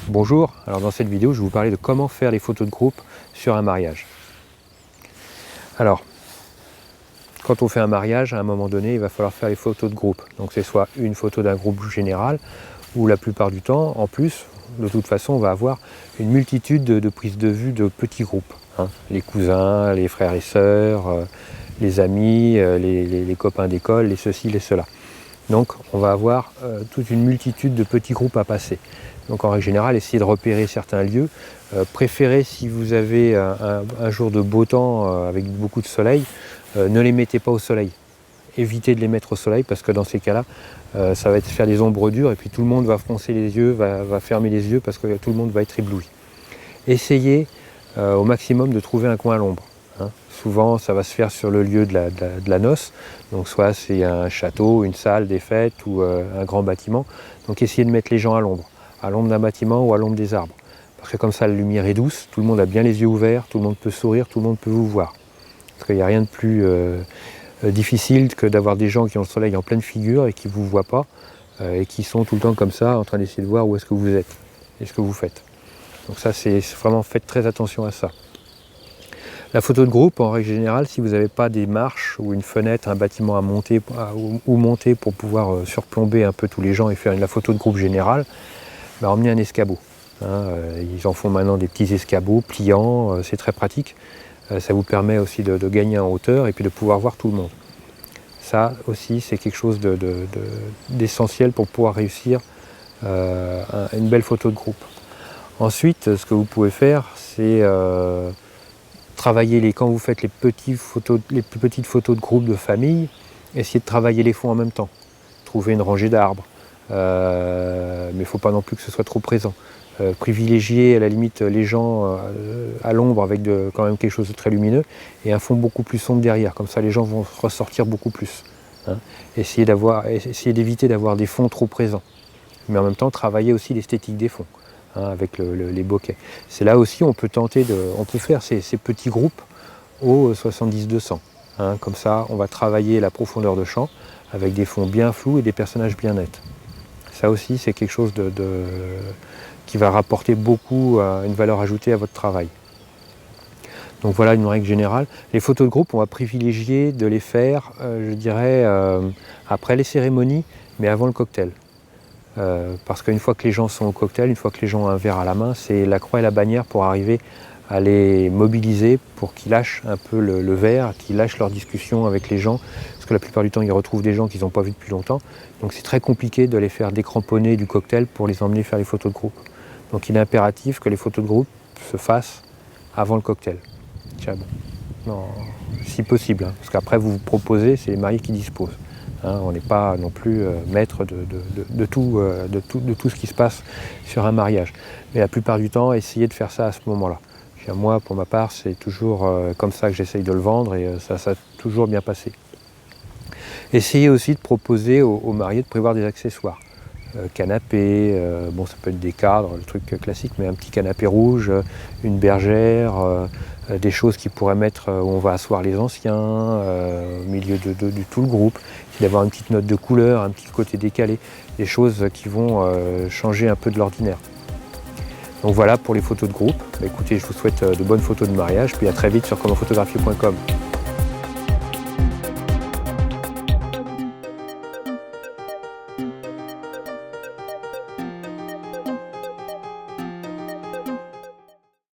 Bonjour, alors dans cette vidéo je vais vous parler de comment faire les photos de groupe sur un mariage. Alors, quand on fait un mariage, à un moment donné, il va falloir faire les photos de groupe. Donc c'est soit une photo d'un groupe général, ou la plupart du temps, en plus, de toute façon, on va avoir une multitude de prises de vue de petits groupes. Les cousins, les frères et sœurs, les amis, les copains d'école, les ceci, les cela. Donc on va avoir toute une multitude de petits groupes à passer. Donc en règle générale, essayez de repérer certains lieux. Préférez, si vous avez un jour de beau temps avec beaucoup de soleil, ne les mettez pas au soleil. Évitez de les mettre au soleil parce que dans ces cas-là, ça va faire des ombres dures et puis tout le monde va froncer les yeux, va fermer les yeux parce que tout le monde va être ébloui. Essayez au maximum de trouver un coin à l'ombre. Souvent, ça va se faire sur le lieu de la noce, donc soit c'est un château, une salle des fêtes ou un grand bâtiment. Donc essayez de mettre les gens à l'ombre d'un bâtiment ou à l'ombre des arbres. Parce que comme ça, la lumière est douce, tout le monde a bien les yeux ouverts, tout le monde peut sourire, tout le monde peut vous voir. Parce qu'il n'y a rien de plus difficile que d'avoir des gens qui ont le soleil en pleine figure et qui ne vous voient pas, et qui sont tout le temps comme ça, en train d'essayer de voir où est-ce que vous êtes et ce que vous faites. Donc ça, c'est vraiment, faites très attention à ça. La photo de groupe, en règle générale, si vous n'avez pas des marches ou une fenêtre, un bâtiment à monter ou monter pour pouvoir surplomber un peu tous les gens et faire la photo de groupe générale, emmenez un escabeau. Ils en font maintenant des petits escabeaux pliants, c'est très pratique. Ça vous permet aussi de gagner en hauteur et puis de pouvoir voir tout le monde. Ça aussi, c'est quelque chose d'essentiel pour pouvoir réussir une belle photo de groupe. Ensuite, ce que vous pouvez faire, c'est travailler quand vous faites les petites photos de groupe de famille, essayez de travailler les fonds en même temps. Trouver une rangée d'arbres, mais il ne faut pas non plus que ce soit trop présent. Privilégier à la limite les gens à l'ombre avec quand même quelque chose de très lumineux et un fond beaucoup plus sombre derrière, comme ça les gens vont ressortir beaucoup plus. Essayez d'éviter d'avoir des fonds trop présents, mais en même temps travailler aussi l'esthétique des fonds. Avec les bokeh. C'est là aussi on peut faire ces petits groupes au 70-200. Comme ça, on va travailler la profondeur de champ avec des fonds bien flous et des personnages bien nets. Ça aussi, c'est quelque chose qui va rapporter beaucoup, une valeur ajoutée à votre travail. Donc voilà une règle générale. Les photos de groupe, on va privilégier de les faire, je dirais, après les cérémonies, mais avant le cocktail. Parce qu'une fois que les gens sont au cocktail, une fois que les gens ont un verre à la main, c'est la croix et la bannière pour arriver à les mobiliser pour qu'ils lâchent un peu le verre, qu'ils lâchent leur discussion avec les gens, parce que la plupart du temps ils retrouvent des gens qu'ils n'ont pas vus depuis longtemps, donc c'est très compliqué de les faire décramponner du cocktail pour les emmener faire les photos de groupe. Donc il est impératif que les photos de groupe se fassent avant le cocktail. Non, si possible, parce qu'après vous proposez, c'est les mariés qui disposent. On n'est pas non plus maître de tout ce qui se passe sur un mariage. Mais la plupart du temps, essayez de faire ça à ce moment-là. Moi, pour ma part, c'est toujours comme ça que j'essaye de le vendre et ça a toujours bien passé. Essayez aussi de proposer aux mariés de prévoir des accessoires. Canapé, ça peut être des cadres, le truc classique, mais un petit canapé rouge, une bergère, des choses qu'ils pourraient mettre où on va asseoir les anciens, au milieu de tout le groupe, d'avoir une petite note de couleur, un petit côté décalé, des choses qui vont changer un peu de l'ordinaire. Donc voilà pour les photos de groupe. Écoutez, je vous souhaite de bonnes photos de mariage, puis à très vite sur commentphotographier.com.